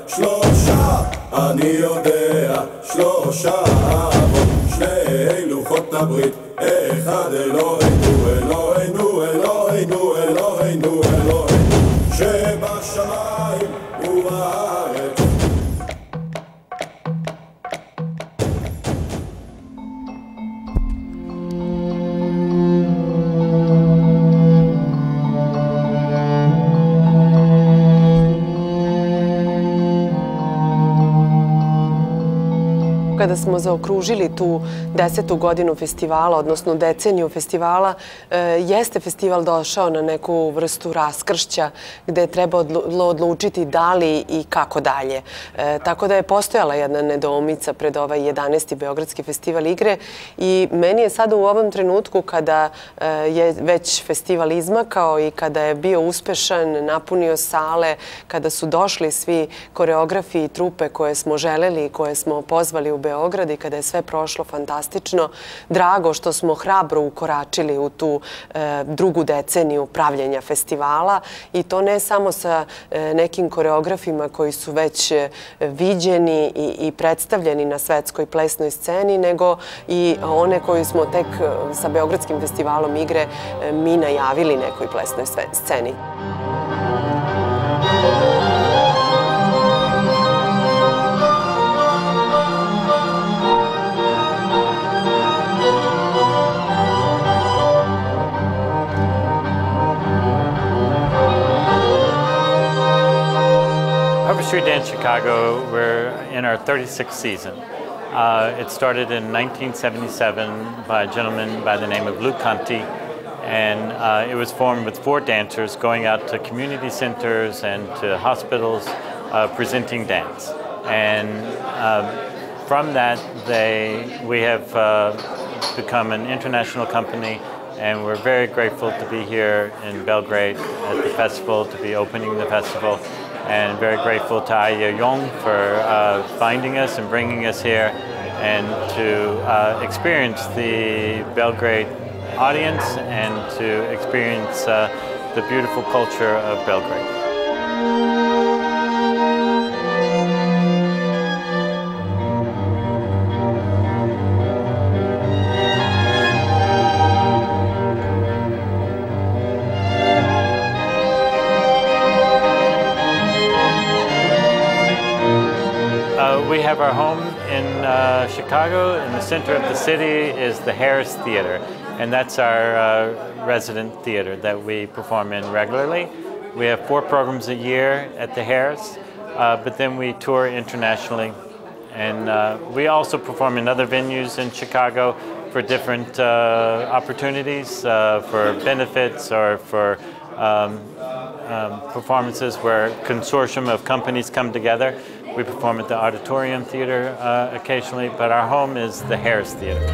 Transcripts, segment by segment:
שלושה, אני יודע, שלושה אבות, שני לוחות הברית, אחד אלוהינו, אלוהינו, אלוהינו, אלוהינו, אלוהינו, שבשמיים ובארץ. Kada smo zaokružili tu 10. godinu festivala, odnosno deceniju festivala, jeste festival došao na neku vrstu raskršća gde je trebalo odlučiti da li i kako dalje. Tako da je postojala jedna nedoumica pred ovaj 11. Beogradski festival igre i meni je sada u ovom trenutku kada je već festival izmakao i kada je bio uspešan, napunio sale, kada su došli svi koreografi i trupe koje smo želeli i koje smo pozvali u Beograd i kada je sve prošlo fantastično, drago što smo hrabro ukoračili u tu drugu deceniju pravljenja festivala i to ne samo sa nekim koreografima koji su već viđeni i predstavljeni na svetskoj plesnoj sceni, nego i one koji smo tek sa Beogradskim festivalom igre mi najavili nekoj plesnoj sceni. Street Dance Chicago, we're in our 36th season. It started in 1977 by a gentleman by the name of Luke Conti, and it was formed with 4 dancers going out to community centers and to hospitals presenting dance. And from that, we have become an international company, and we're very grateful to be here in Belgrade at the festival, to be opening the festival. And very grateful to IGRE for finding us and bringing us here and to experience the Belgrade audience and to experience the beautiful culture of Belgrade. We have our home in Chicago. In the center of the city is the Harris Theater, and that's our resident theater that we perform in regularly. We have 4 programs a year at the Harris, but then we tour internationally. And we also perform in other venues in Chicago for different opportunities, for benefits or for performances where a consortium of companies come together. We perform at the Auditorium Theater occasionally, but our home is the Harris Theater.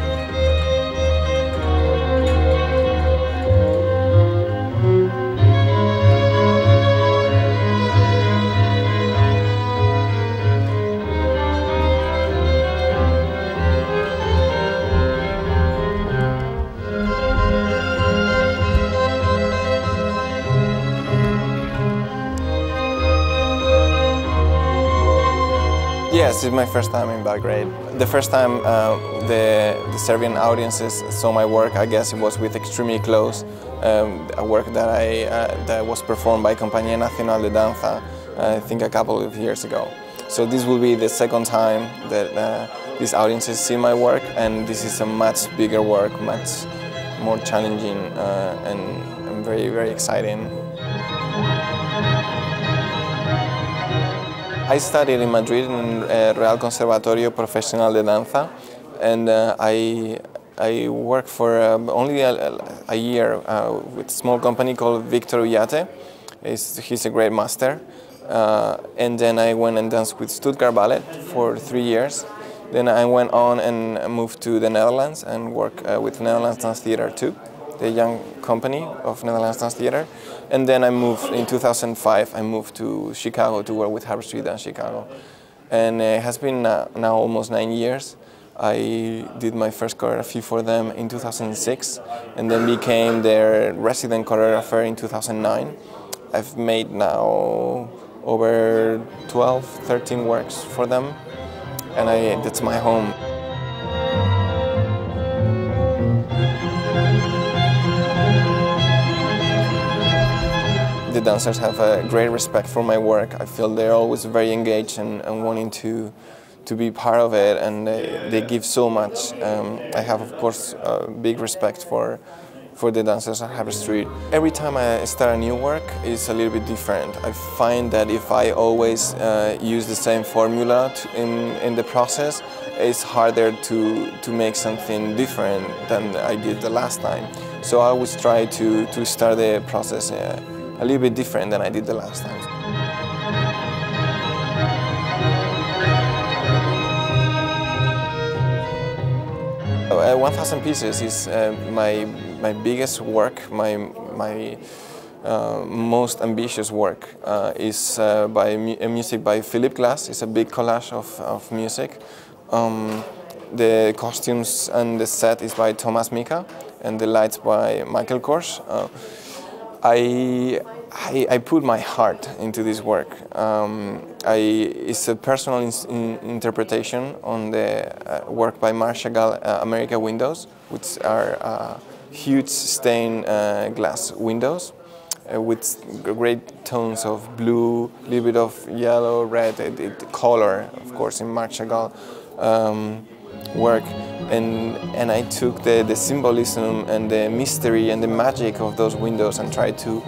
Yes, it's my first time in Belgrade. The first time the Serbian audiences saw my work, I guess it was with extremely close. A work that was performed by Compañía Nacional de Danza, I think a couple of years ago. So this will be the second time that these audiences see my work, and this is a much bigger work, much more challenging and very, very exciting. I studied in Madrid in Real Conservatorio Profesional de Danza, and I worked for only a year with a small company called Victor Ullate. He's a great master. And then I went and danced with Stuttgart Ballet for 3 years. Then I went on and moved to the Netherlands and worked with Netherlands Dance Theater too, the young company of Netherlands Dance Theater. And then I moved, in 2005, I moved to Chicago to work with Harvard Street Dance Chicago. And it has been now almost 9 years. I did my first choreography for them in 2006 and then became their resident choreographer in 2009. I've made now over 12, 13 works for them, and that's my home. The dancers have a great respect for my work. I feel they're always very engaged and wanting to be part of it, and they give so much. I have, of course, big respect for the dancers at Harvard Street. Every time I start a new work, it's a little bit different. I find that if I always use the same formula in the process, it's harder to make something different than I did the last time. So I always try to start the process a little bit different than I did the last time. 1,000 Pieces is my biggest work, my most ambitious work. Is music by Philip Glass. It's a big collage of music. The costumes and the set is by Thomas Mika, and the lights by Michael Kors. I put my heart into this work. It's a personal interpretation on the work by Marc Chagall, America Windows, which are huge stained glass windows with great tones of blue, a little bit of yellow, red, color, of course, in Marc Chagall work. And I took the symbolism and the mystery and the magic of those windows and tried to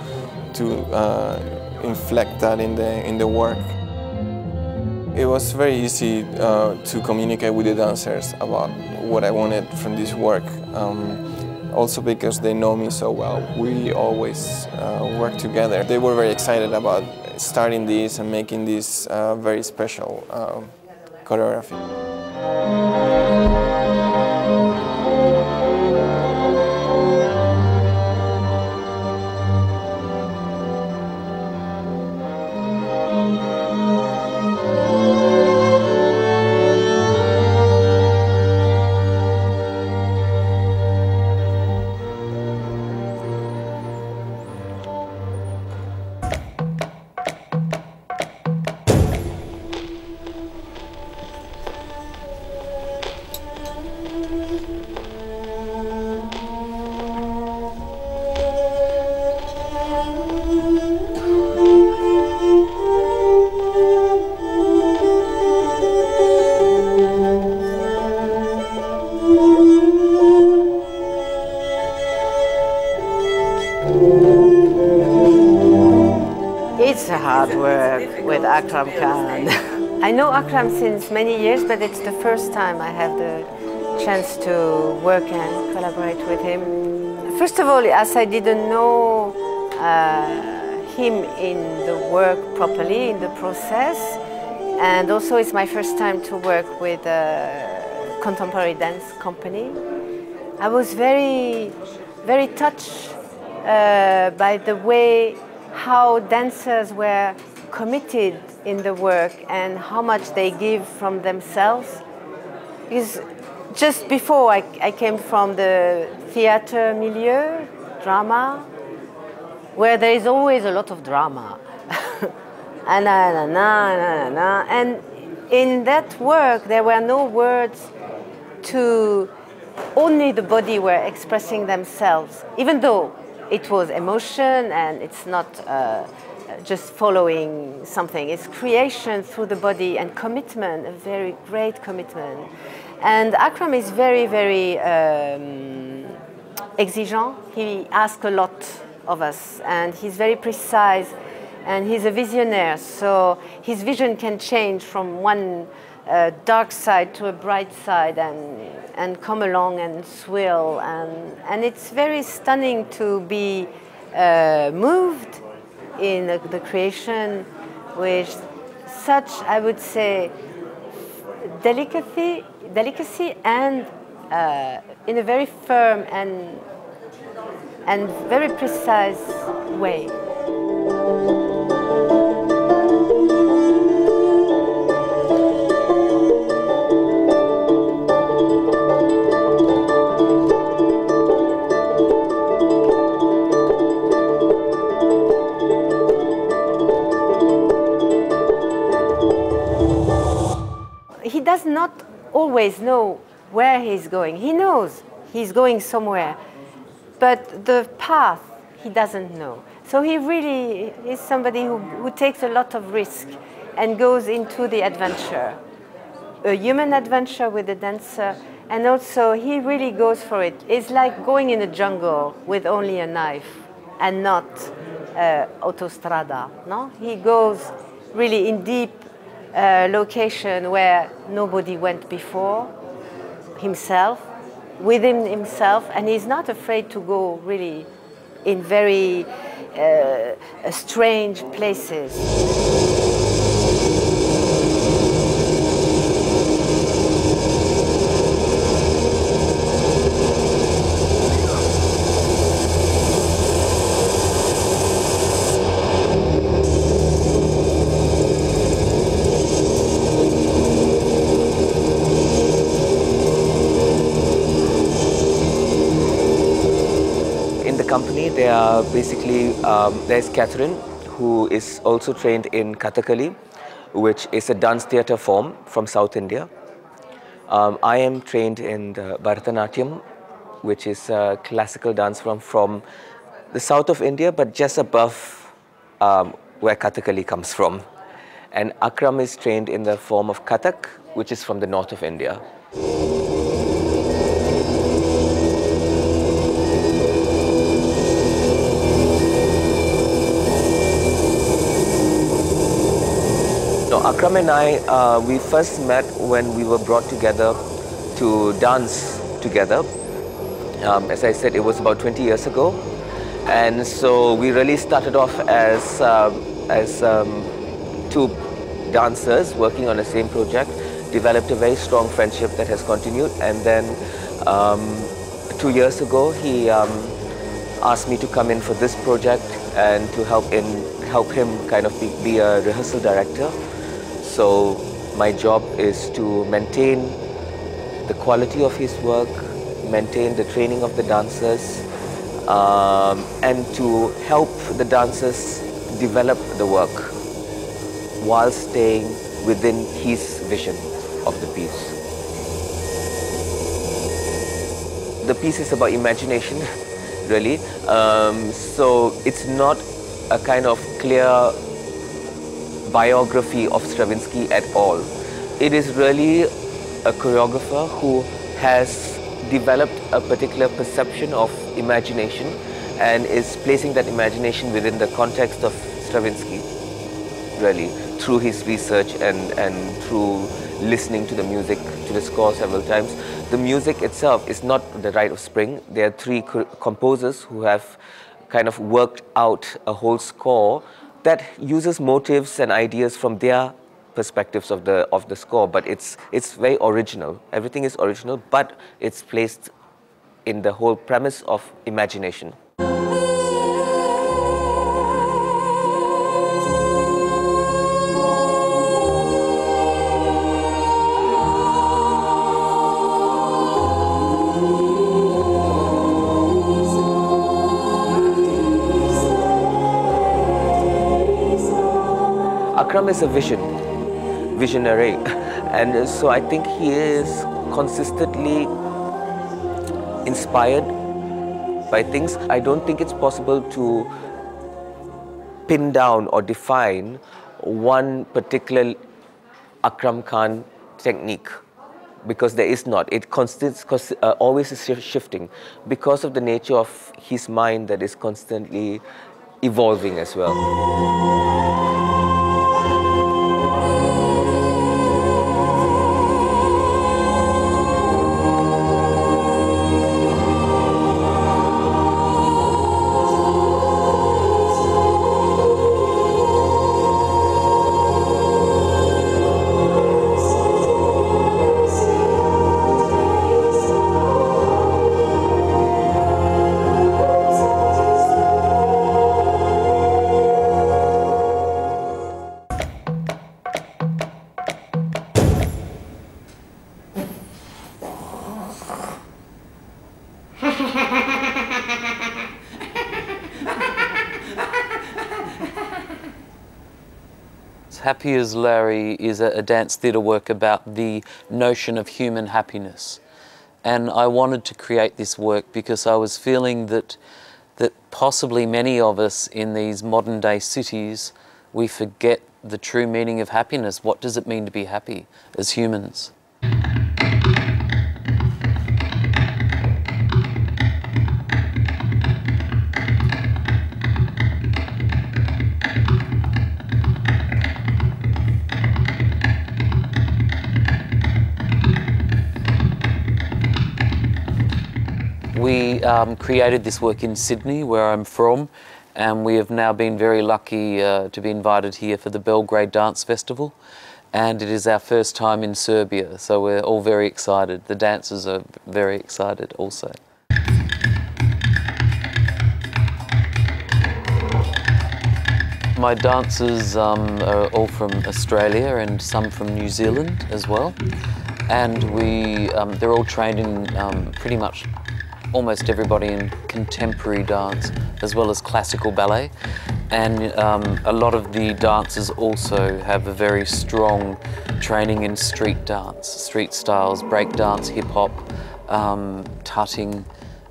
inflect that in the work. It was very easy to communicate with the dancers about what I wanted from this work. Also because they know me so well, we always work together. They were very excited about starting this and making this very special choreography. It's a hard work with Akram Khan. I know Akram since many years, but it's the first time I have the chance to work and collaborate with him. First of all, as I didn't know him in the work properly, in the process, and also it's my first time to work with a contemporary dance company. I was very, very touched by the way how dancers were committed in the work and how much they give from themselves. Because just before I came from the theater milieu, drama, where there is always a lot of drama. And in that work there were no words to, only the body were expressing themselves, even though it was emotion and it's not just following something. It's creation through the body and commitment, a very great commitment. And Akram is very, very exigeant. He asks a lot of us and he's very precise and he's a visionary. So his vision can change from one dark side to a bright side and come along and swirl, and it's very stunning to be moved in the creation with such, I would say, delicacy and in a very firm and very precise way. he does not always know where he's going. He knows he's going somewhere, but the path he doesn't know. So he really is somebody who takes a lot of risk and goes into the adventure, a human adventure with a dancer, and also he really goes for it. It's like going in a jungle with only a knife and not autostrada. No? He goes really in deep location where nobody went before, himself, within himself, and he's not afraid to go really in very strange places. Company, they are basically, there's Catherine, who is also trained in Kathakali, which is a dance theatre form from South India. I am trained in the Bharatanatyam, which is a classical dance form from the south of India, but just above where Kathakali comes from. And Akram is trained in the form of Kathak, which is from the north of India. Akram and I, we first met when we were brought together to dance together. As I said, it was about 20 years ago. And so we really started off as two dancers working on the same project, developed a very strong friendship that has continued. And then 2 years ago, he asked me to come in for this project and to help him kind of be a rehearsal director. So my job is to maintain the quality of his work, maintain the training of the dancers, and to help the dancers develop the work while staying within his vision of the piece. The piece is about imagination, really. So it's not a kind of clear biography of Stravinsky at all. It is really a choreographer who has developed a particular perception of imagination and is placing that imagination within the context of Stravinsky, really, through his research and through listening to the music, to the score several times. The music itself is not the Rite of Spring. There are three composers who have kind of worked out a whole score that uses motives and ideas from their perspectives of the score, but it's very original. Everything is original, but it's placed in the whole premise of imagination. Akram is a visionary, and so I think he is consistently inspired by things. I don't think it's possible to pin down or define one particular Akram Khan technique, because there is not. It always is shifting because of the nature of his mind that is constantly evolving as well. Happy as Larry is a dance theatre work about the notion of human happiness. And I wanted to create this work because I was feeling that possibly many of us in these modern day cities, we forget the true meaning of happiness. What does it mean to be happy as humans? We created this work in Sydney, where I'm from, and we have now been very lucky to be invited here for the Belgrade Dance Festival, and it is our first time in Serbia, so we're all very excited. The dancers are very excited also. My dancers are all from Australia and some from New Zealand as well, and they're all trained in pretty much almost everybody in contemporary dance as well as classical ballet, and a lot of the dancers also have a very strong training in street dance, street styles, break dance, hip hop, tutting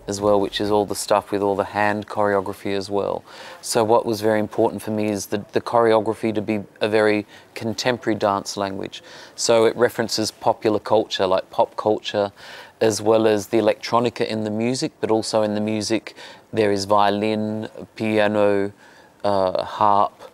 as well, which is all the stuff with all the hand choreography as well. So what was very important for me is the choreography to be a very contemporary dance language. So it references popular culture, like pop culture, as well as the electronica in the music, but also in the music there is violin, piano, harp,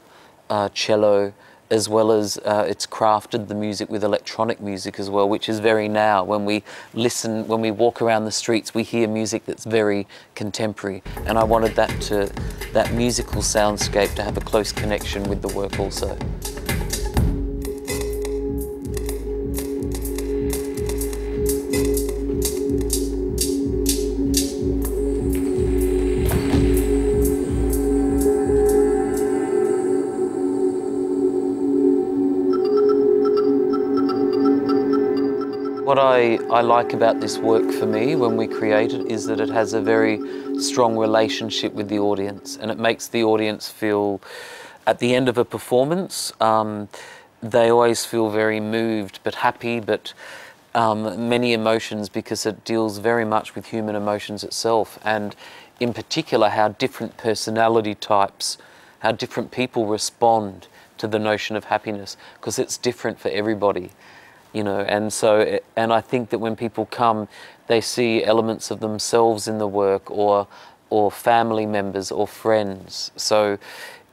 cello, as well as it's crafted the music with electronic music as well, which is very now. When we listen, when we walk around the streets, we hear music that's very contemporary. And I wanted that musical soundscape to have a close connection with the work also. What I like about this work for me when we create it is that it has a very strong relationship with the audience, and it makes the audience feel, at the end of a performance, they always feel very moved but happy, but many emotions, because it deals very much with human emotions itself, and in particular how different personality types, how different people respond to the notion of happiness, because it's different for everybody. You know, and I think that when people come, they see elements of themselves in the work, or family members or friends. So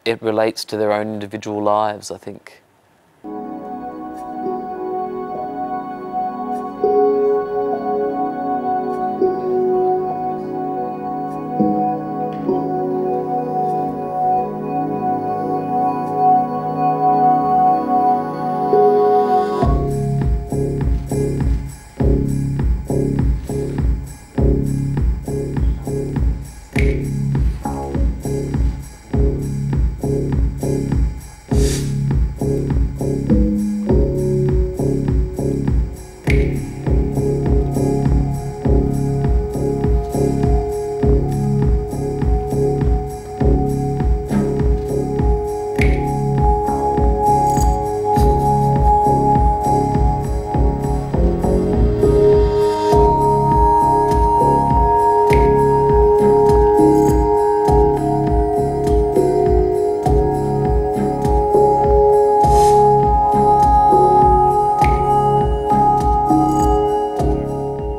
it relates to their own individual lives, I think.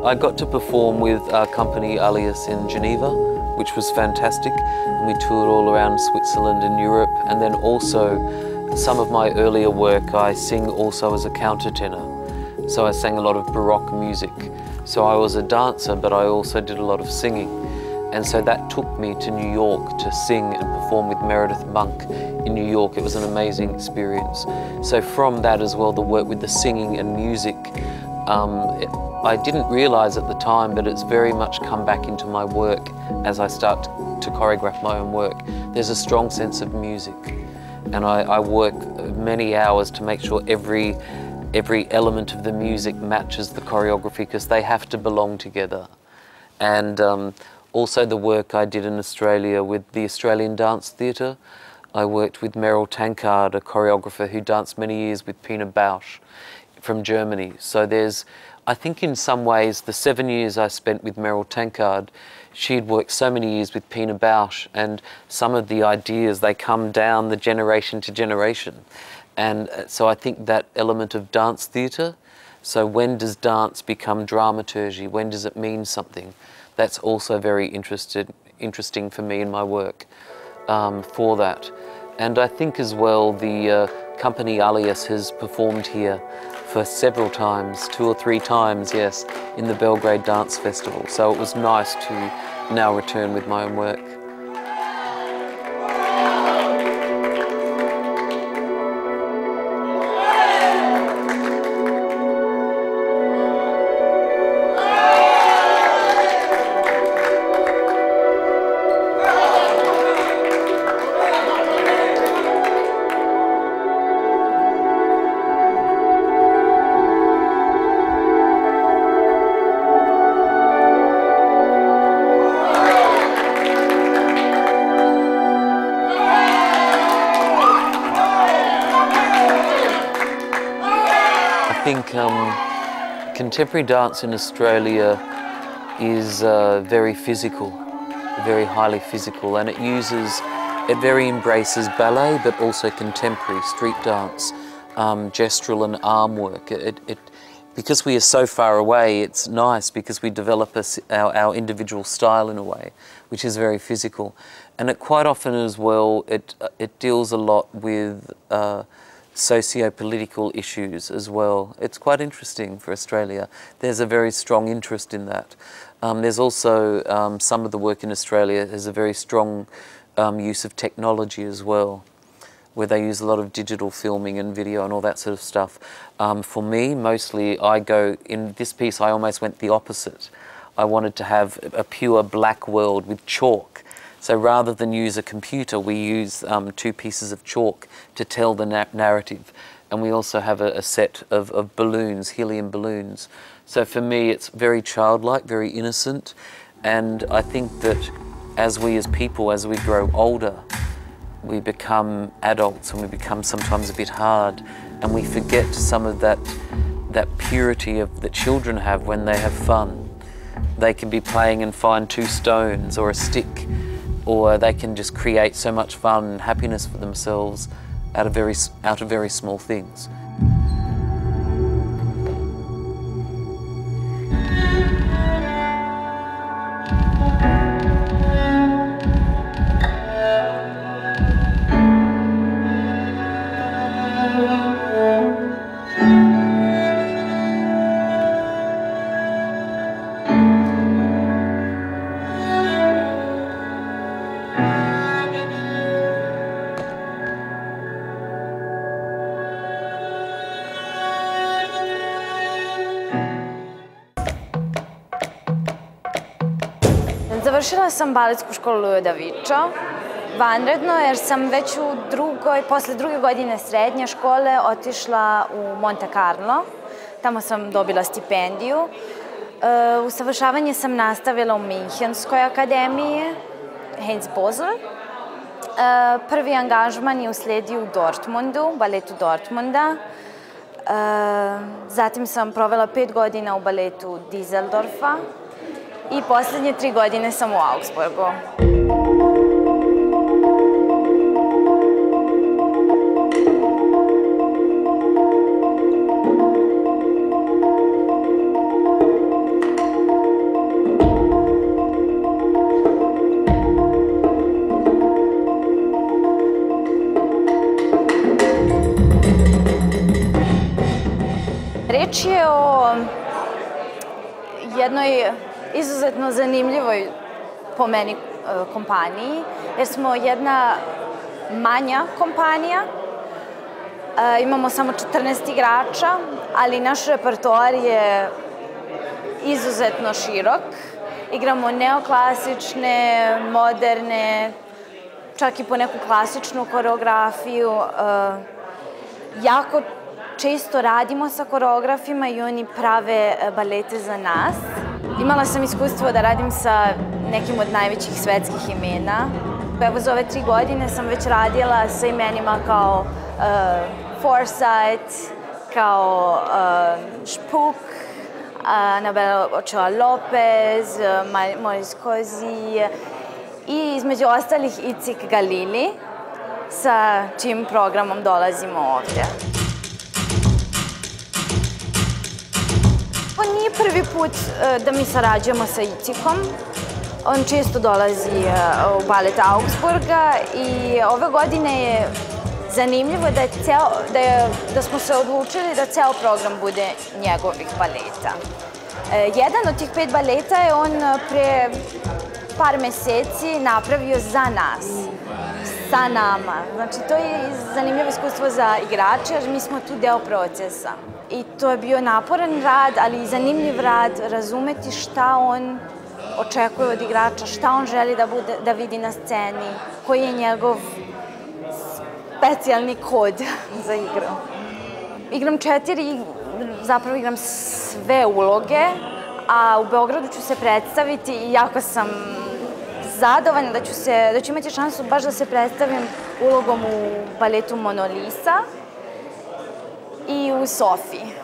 I got to perform with our company Alias in Geneva, which was fantastic, and we toured all around Switzerland and Europe. And then also some of my earlier work I sing also as a countertenor, so I sang a lot of Baroque music. So I was a dancer, but I also did a lot of singing, and so that took me to New York to sing and perform with Meredith Monk in New York. It was an amazing experience. So from that as well, the work with the singing and music, I didn't realise at the time, but it's very much come back into my work as I start to choreograph my own work. There's a strong sense of music, and I work many hours to make sure every element of the music matches the choreography, because they have to belong together. And also the work I did in Australia with the Australian Dance Theatre, I worked with Meryl Tankard, a choreographer who danced many years with Pina Bausch from Germany. So I think in some ways, the 7 years I spent with Meryl Tankard, she had worked so many years with Pina Bausch, and some of the ideas, they come down the generation to generation. And so I think that element of dance theatre, so when does dance become dramaturgy? When does it mean something? That's also very interesting for me in my work for that. And I think as well the company Alias has performed here for several times, 2 or 3 times, yes, in the Belgrade Dance Festival. So it was nice to now return with my own work. I think contemporary dance in Australia is very physical, very highly physical, and it very embraces ballet, but also contemporary street dance, gestural and arm work. Because we are so far away, it's nice because we develop our individual style in a way, which is very physical. And it quite often as well, it deals a lot with socio-political issues as well. It's quite interesting for Australia. There's a very strong interest in that. There's also some of the work in Australia has a very strong use of technology as well, where they use a lot of digital filming and video and all that sort of stuff. For me, mostly in this piece I almost went the opposite. I wanted to have a pure black world with chalk. So rather than use a computer, we use 2 pieces of chalk to tell the narrative. And we also have a set of balloons, helium balloons. So for me, it's very childlike, very innocent. And I think that as people, as we grow older, we become adults and we become sometimes a bit hard. And we forget some of that purity that children have when they have fun. They can be playing and find 2 stones or a stick, or they can just create so much fun and happiness for themselves out of very small things. Završila sam baletsku školu Davičo, vanredno, jer sam već posle 2. godine srednje škole otišla u Monte Carlo. Tamo sam dobila stipendiju. Usavršavanje sam nastavila u Minhenskoj akademiji, Heinz Bosel. Prvi angažman je usledio u Dortmundu, baletu Dortmunda. Zatim sam provela 5 godina u baletu Düsseldorfa. I poslednje 3 godine sam u Augsburgu. Reč je o jednoj izuzetno zanimljivoj, po meni, kompaniji, jer smo jedna manja kompanija. Imamo samo 14 igrača, ali naš repertoar je izuzetno širok. Igramo neoklasične, moderne, čak i po neku klasičnu koreografiju. Jako često radimo sa koreografima i oni prave balete za nas. Imala sam iskustvo da radim sa nekim od najvećih svetskih imena, Evo za ove 3 godine sam već radila sa imenima kao Forsyth, kao Špuk, Anabela Ochoa Lopez, Moris Kozi i između ostalih Icik Galili, sa čim programom dolazimo ovdje. Ovo nije prvi put da mi sarađujemo sa Icikom. On često dolazi u balet Augsburga i ove godine je zanimljivo da smo se odlučili da ceo program bude njegovih baleta. Jedan od tih 5 baleta je on pre par meseci napravio za nas, sa nama. Znači, to je zanimljivo iskustvo za igrače, jer mi smo tu deo procesa. I to je bio naporan rad, ali i zanimljiv rad, razumeti šta on očekuje od igrača, šta on želi da vidi na sceni, koji je njegov specijalni kod za igru. Igram 4, zapravo igram sve uloge, a u Beogradu ću se predstaviti i jako sam zadovoljna da ću imati šansu baš da se predstavim ulogom u baletu Monolisa i u Sofiji.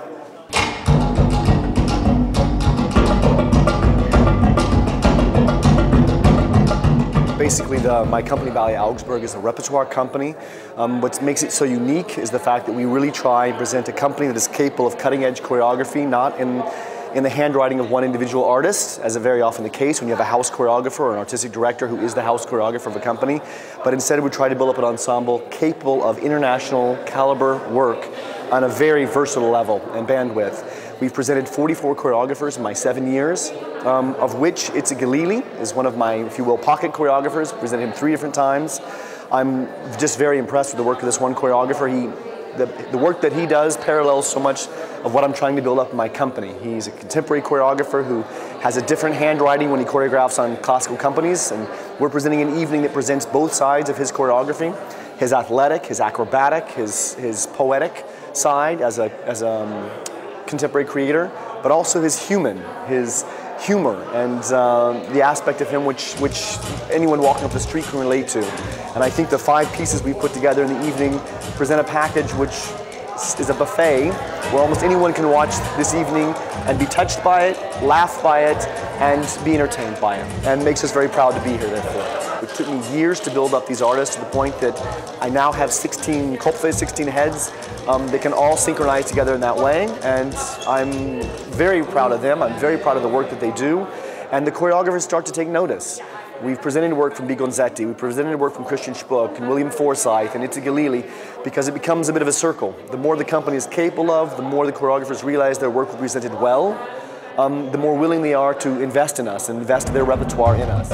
Basically, my company, Ballet Augsburg, is a repertoire company. What makes it so unique is the fact that we really try and present a company that is capable of cutting-edge choreography, not in the handwriting of one individual artist, as is very often the case when you have a house choreographer or an artistic director who is the house choreographer of a company, but instead we try to build up an ensemble capable of international caliber work on a very versatile level and bandwidth. We've presented 44 choreographers in my 7 years, of which Icik Galili is one of my, if you will, pocket choreographers. Presented him 3 different times. I'm just very impressed with the work of this one choreographer. The work that he does parallels so much of what I'm trying to build up in my company. He's a contemporary choreographer who has a different handwriting when he choreographs on classical companies, and we're presenting an evening that presents both sides of his choreography, his athletic, his acrobatic, his poetic side as a contemporary creator, but also his humor and the aspect of him which anyone walking up the street can relate to. And I think the 5 pieces we put together in the evening present a package which is a buffet where almost anyone can watch this evening and be touched by it, laugh by it, and be entertained by it. And makes us very proud to be here, therefore. It took me years to build up these artists to the point that I now have 16 kopfes, 16 heads. They can all synchronize together in that way, and I'm very proud of them. I'm very proud of the work that they do, and the choreographers start to take notice. We've presented work from Beogradski, we've presented work from Christian Spuk and William Forsyth and Icik Galili, because it becomes a bit of a circle. The more the company is capable of, the more the choreographers realize their work will be presented well, the more willing they are to invest in us and invest their repertoire in us.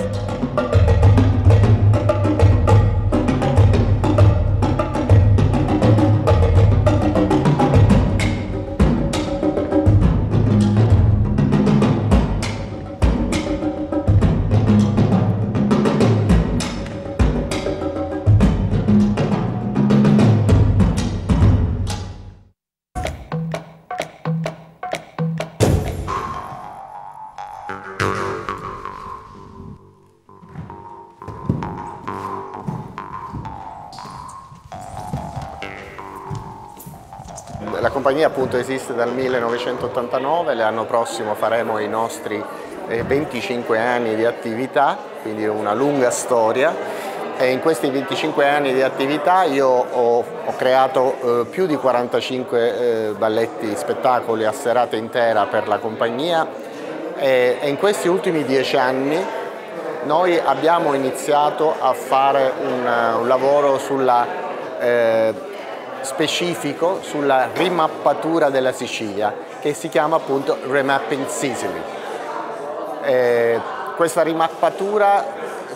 La compagnia appunto esiste dal 1989, l'anno prossimo faremo i nostri 25 anni di attività, quindi una lunga storia, e in questi 25 anni di attività io ho creato più di 45 balletti, spettacoli a serata intera per la compagnia, e in questi ultimi 10 anni noi abbiamo iniziato a fare un lavoro specifico sulla rimappatura della Sicilia, che si chiama appunto Remapping Sicily. Questa rimappatura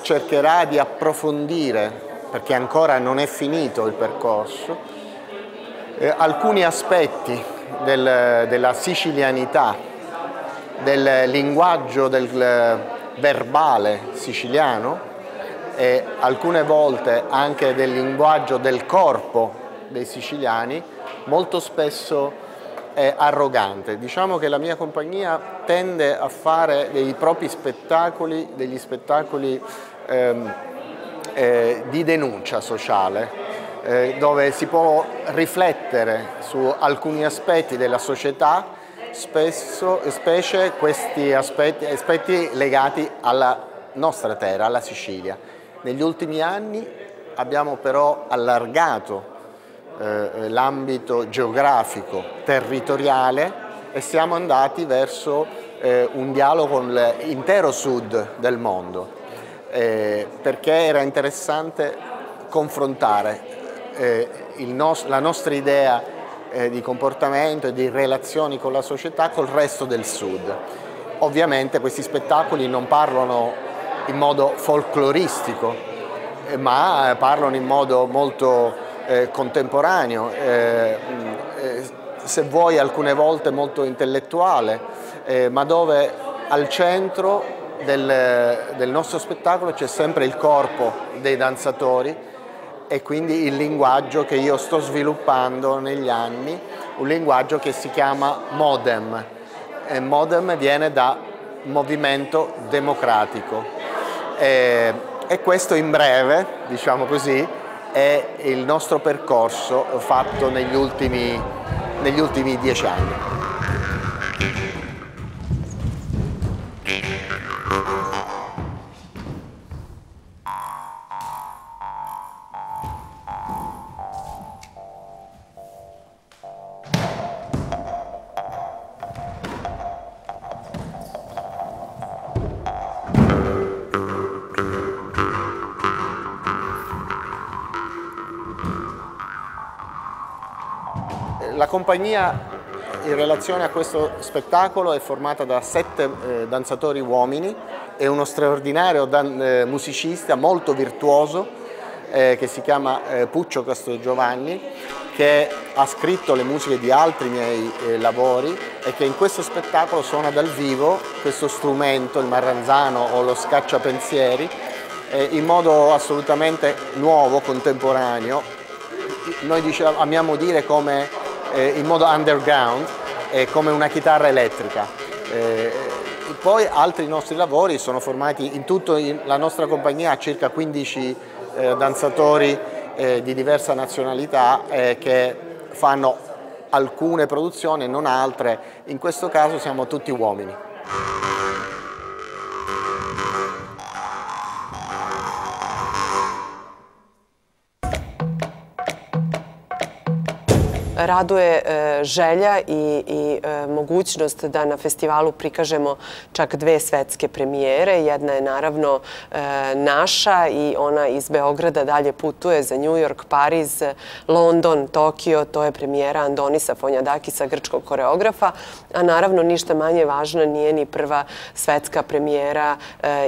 cercherà di approfondire, perché ancora non è finito il percorso, alcuni aspetti della sicilianità, del linguaggio del verbale siciliano e alcune volte anche del linguaggio del corpo dei siciliani, molto spesso è arrogante. Diciamo che la mia compagnia tende a fare dei propri spettacoli, degli spettacoli di denuncia sociale, dove si può riflettere su alcuni aspetti della società, specie questi aspetti legati alla nostra terra, alla Sicilia. Negli ultimi anni abbiamo però allargato l'ambito geografico, territoriale e siamo andati verso un dialogo con l'intero sud del mondo, perché era interessante confrontare la nostra idea di comportamento e di relazioni con la società col resto del sud. Ovviamente questi spettacoli non parlano in modo folcloristico, ma parlano in modo molto contemporaneo, se vuoi alcune volte molto intellettuale, ma dove al centro del nostro spettacolo c'è sempre il corpo dei danzatori e quindi il linguaggio che io sto sviluppando negli anni, un linguaggio che si chiama modem. Modem viene da movimento democratico e questo in breve, diciamo così, è il nostro percorso fatto negli ultimi 10 anni. La compagnia in relazione a questo spettacolo è formata da 7 danzatori uomini e uno straordinario musicista molto virtuoso che si chiama Puccio Castrogiovanni, che ha scritto le musiche di altri miei lavori e che in questo spettacolo suona dal vivo questo strumento, il marranzano o lo scacciapensieri, in modo assolutamente nuovo, contemporaneo. Noi amiamo dire come in modo underground, come una chitarra elettrica. Poi altri nostri lavori sono formati in tutto, la nostra compagnia ha circa 15 danzatori di diversa nazionalità che fanno alcune produzioni e non altre. In questo caso siamo tutti uomini. Raduje želja i mogućnost da na festivalu prikažemo čak 2 svetske premijere. Jedna je naravno naša i ona iz Beograda dalje putuje za New York, Pariz, London, Tokio. To je premijera Andonisa Fonjadakisa, grčkog koreografa. A naravno ništa manje važna nije ni prva svetska premijera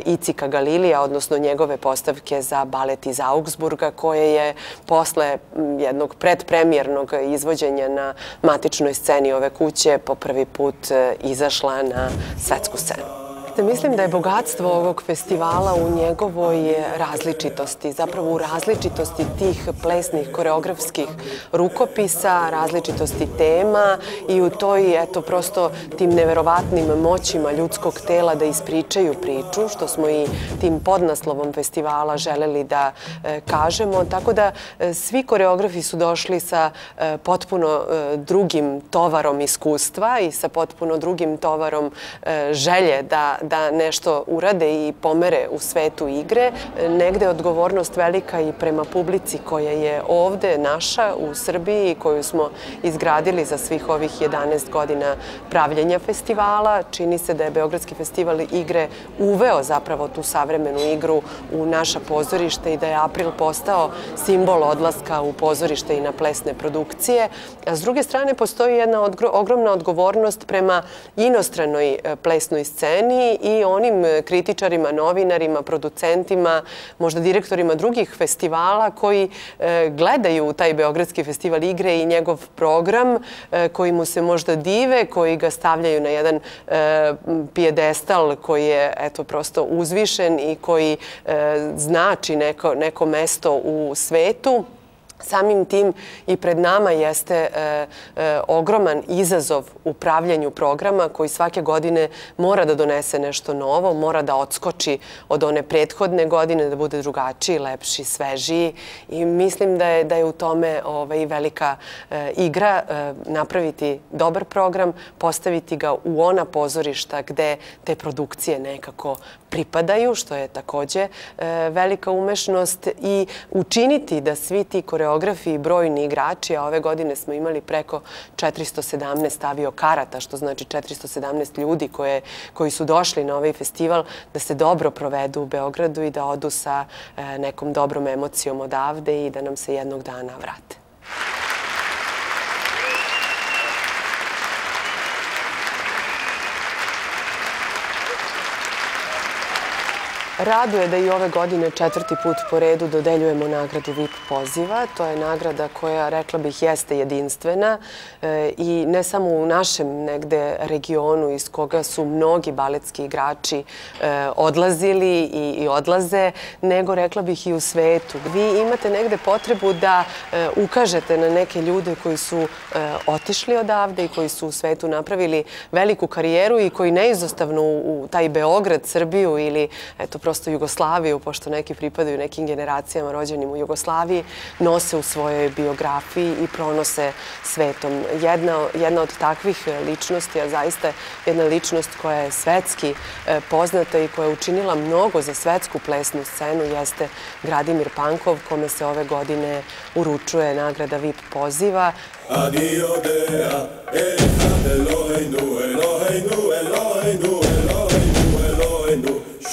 Icika Galilija, odnosno njegove postavke za balet iz Augsburga, koje je posle jednog predpremijernog izvođenja na matičnoj sceni ove kuće po prvi put izašla na svetsku scenu. Mislim da je bogatstvo ovog festivala u njegovoj različitosti, zapravo u različitosti tih plesnih koreografskih rukopisa, različitosti tema i u toj, eto, prosto tim neverovatnim moćima ljudskog tela da ispričaju priču, što smo i tim podnaslovom festivala želeli da kažemo. Tako da svi koreografi su došli sa potpuno drugim tovarom iskustva i sa potpuno drugim tovarom želje da nešto urade i pomere u svetu igre. Negde je odgovornost velika i prema publici koja je ovde naša u Srbiji, koju smo izgradili za svih ovih 11 godina pravljenja festivala. Čini se da je Beogradski festival igre uveo zapravo tu savremenu igru u naša pozorište i da je april postao simbol odlaska u pozorište i na plesne produkcije. A s druge strane postoji jedna ogromna odgovornost prema inostranoj plesnoj sceni i onim kritičarima, novinarima, producentima, možda direktorima drugih festivala koji gledaju taj Beogradski festival igre i njegov program, koji mu se možda dive, koji ga stavljaju na jedan pijedestal koji je, eto, prosto uzvišen i koji znači neko mesto u svetu. Samim tim i pred nama jeste ogroman izazov u pravljenju programa koji svake godine mora da donese nešto novo, mora da odskoči od one prethodne godine, da bude drugačiji, lepši, svežiji i mislim da je u tome i velika igra napraviti dobar program, postaviti ga u ona pozorišta gde te produkcije nekako pripadaju, što je takođe velika umešnost i učiniti da svi ti koreografi i brojni igrači, a ove godine smo imali preko 417 avio-karata, što znači 417 ljudi koji su došli na ovaj festival, da se dobro provedu u Beogradu i da odu sa nekom dobrom emocijom odavde i da nam se jednog dana vrate. Raduje da i ove godine 4. put po redu dodeljujemo nagradu VIP poziva. To je nagrada koja, rekla bih, jeste jedinstvena i ne samo u našem negde regionu iz koga su mnogi baletski igrači odlazili i odlaze, nego rekla bih i u svetu. Vi imate negde potrebu da ukažete na neke ljude koji su otišli odavde i koji su u svetu napravili veliku karijeru i koji neizostavno u taj Beograd, Srbiju ili prosto Jugoslaviju, pošto neki pripadaju nekim generacijama rođenim u Jugoslaviji, nose u svojoj biografiji i pronose svetom. Jedna od takvih ličnosti, a zaista jedna ličnost koja je svetski poznata i koja je učinila mnogo za svetsku plesnu scenu, jeste Gradimir Pankov, kome se ove godine uručuje nagrada VIP poziva.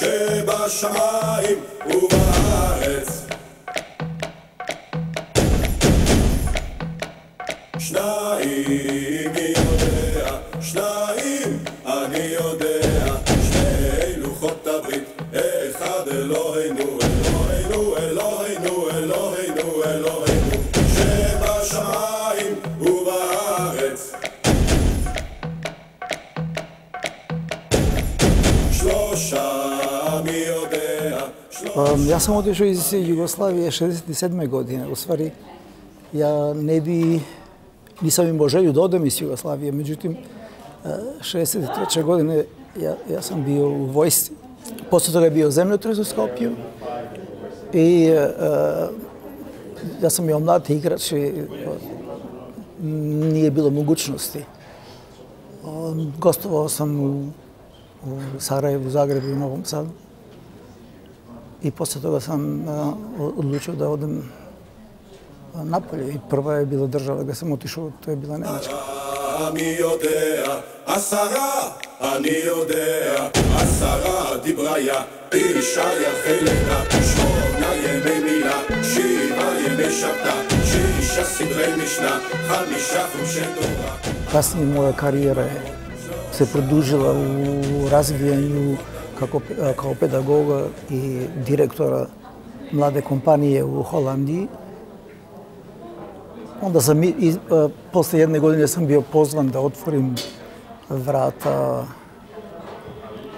שבשמיים ובארץ שניים יודע, שניים אני יודע, שני לוחות הברית, אחד אלוהינו, אלוהינו, אלוהינו, אלוהינו, אלוהינו, שבשמיים ובארץ שלושה Ja sam otišao iz Jugoslavije 67. godine. U stvari, ja nisam imao želju da odem iz Jugoslavije. Međutim, 63. godine ja sam bio u vojsci. Posle toga je bio zemljotres u Skopju. I ja sam bio mlad igrač i nije bilo mogućnosti. Gostovao sam u Sarajevu, Zagrebu i Novom Sadu. I posle toga sam odlučio da odem napolje. I prva je bila država gde sam otišao, to je bila Nemačka. אני יודע, 10 אני יודע, 10 דיבריה, אישה יחלנה, 8 ימי מילה, 7 ימי שבתא, 6 סדרי משנה, 5 חומשי תורה. Kasnije moja karijera se produžila u razvijanju kao pedagoga i direktora mlade kompanije u Holandiji. Onda sam, posle jedne godine sam bio pozvan da otvorim vrata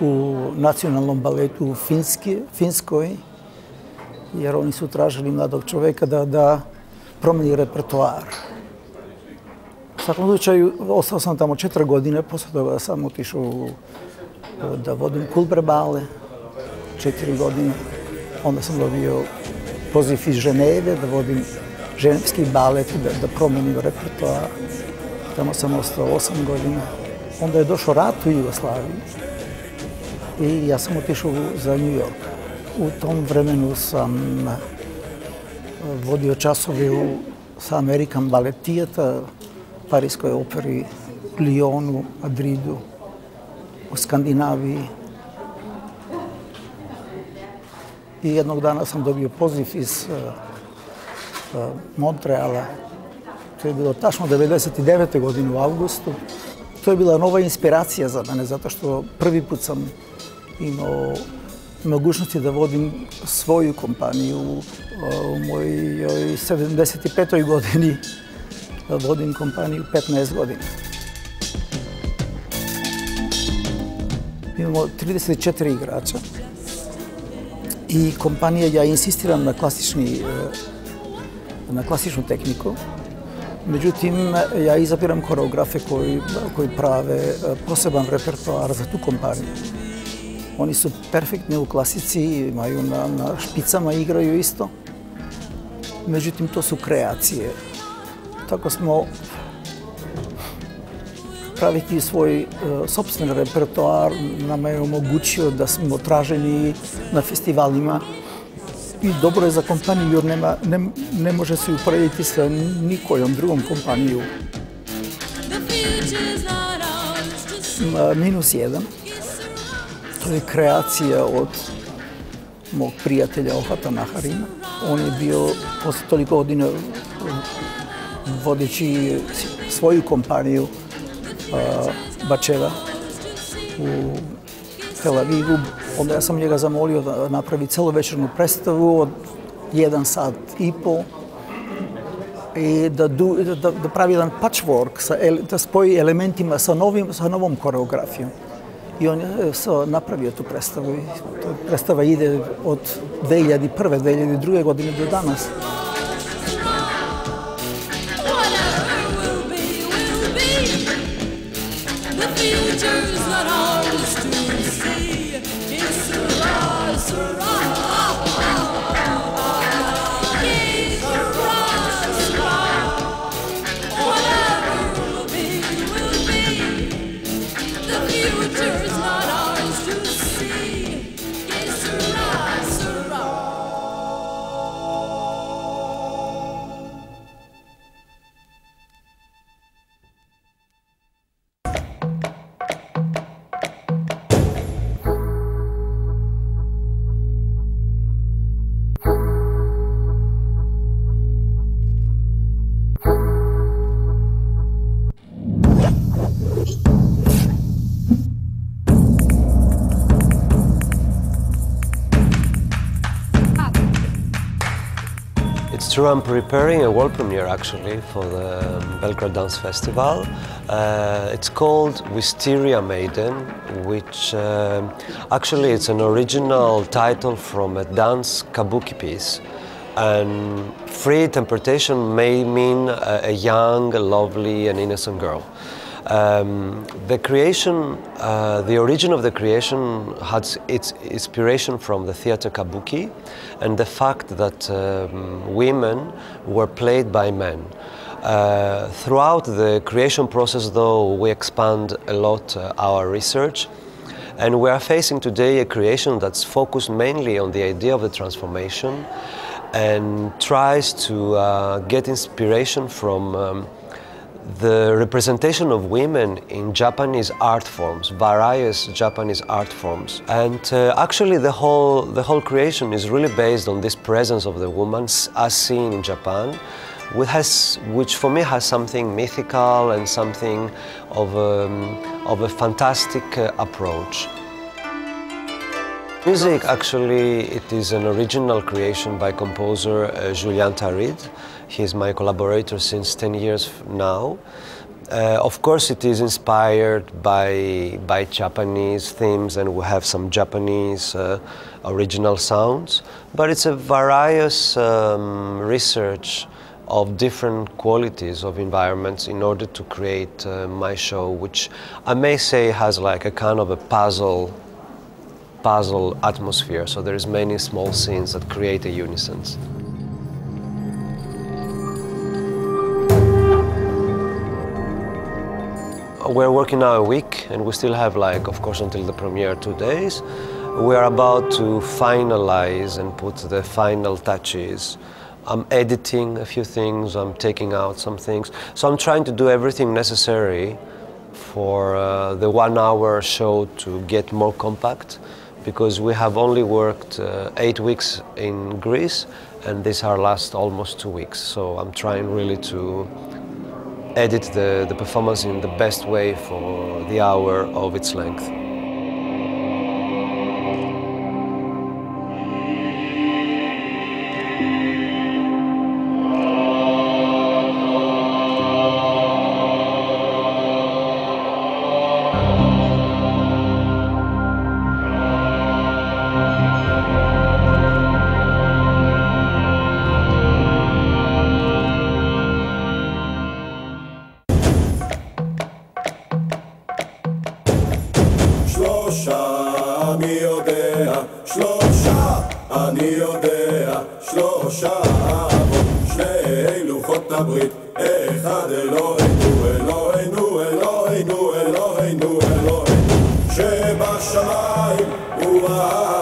u nacionalnom baletu u Finskoj, jer oni su tražili mladog čoveka da promeni repertoar. U svakom slučaju, ostao sam tamo 4 godine, posle toga sam otišao da vodim kulturbale 4 godine. Onda sam dobio poziv iz Ženeve da vodim ženevski balet i da promenim repertoar. Tamo sam ostao 8 godina. Onda je došao rat u Jugoslaviji i ja sam otišao za New York. U tom vremenu sam vodio časove sa American Ballet Theatre, Parijskoj operi, Lyonu, Madridu, u Skandinaviji. I jednog dana sam dobio poziv iz Montreala. To je bilo tačno 99. godine u avgustu. To je bila nova inspiracija za mene, zato što prvi put sam imao mogućnosti da vodim svoju kompaniju. U mojoj 75. godini vodim kompaniju 15 godina. Imamo 34 igrača i kompanija, ja insistiram na klasični na klasičnu tehniku. Međutim, ja izabiram koreografe koji prave poseban repertoar za tu kompaniju. Oni su perfektni u klasici, imaju na špicama, igraju isto. Međutim, to su kreacije. Tako smo praviti svoj sopstveni repertoar nama je omogućio da smo traženi na festivalima. I dobro je za kompaniju jer ne može se uporediti sa nikojom drugom kompaniju. -1. To je kreacija od mog prijatelja Ohata Naharina. On je bio posle toliko godina vodeći svoju kompaniju Bačeva u Tel Avivu. Onda ja sam njega zamolio da napravi celovečernju predstavu od 1,5 sat i da pravi jedan patchwork, da spoji elementima sa novom koreografijom. I on je napravio tu predstavu. Predstava ide od 2001. 2002. godine do danas. True, I'm preparing a world premiere actually for the Belgrade Dance Festival. It's called Wisteria Maiden, which actually it's an original title from a dance kabuki piece. And free interpretation may mean a young, lovely and innocent girl. The creation, the origin of the creation had its inspiration from the theater kabuki and the fact that women were played by men. Throughout the creation process, though, we expand a lot our research, and we are facing today a creation that's focused mainly on the idea of the transformation and tries to get inspiration from the representation of women in Japanese art forms, various Japanese art forms. And actually the whole creation is really based on this presence of the woman as seen in Japan, which for me has something mythical and something of a fantastic approach. Music, actually, it is an original creation by composer Julian Tarid. He's my collaborator since 10 years now. Of course, it is inspired by Japanese themes, and we have some Japanese original sounds. But it's a various research of different qualities of environments in order to create my show, which I may say has like a kind of a puzzle atmosphere. So there's many small scenes that create a unison. We're working now a week, and we still have, like, of course, until the premiere 2 days. We are about to finalize and put the final touches. I'm editing a few things, I'm taking out some things. So I'm trying to do everything necessary for the 1 hour show to get more compact, because we have only worked 8 weeks in Greece, and these are last almost 2 weeks. So I'm trying really to edit the performance in the best way for the hour of its length. שלושה, מי יודע, שלושה, אני יודע, שלושה אבות, שני לוחות הברית, אחד אלוהינו, אלוהינו, אלוהינו, אלוהינו, אלוהינו, שבשמיים ובארץ.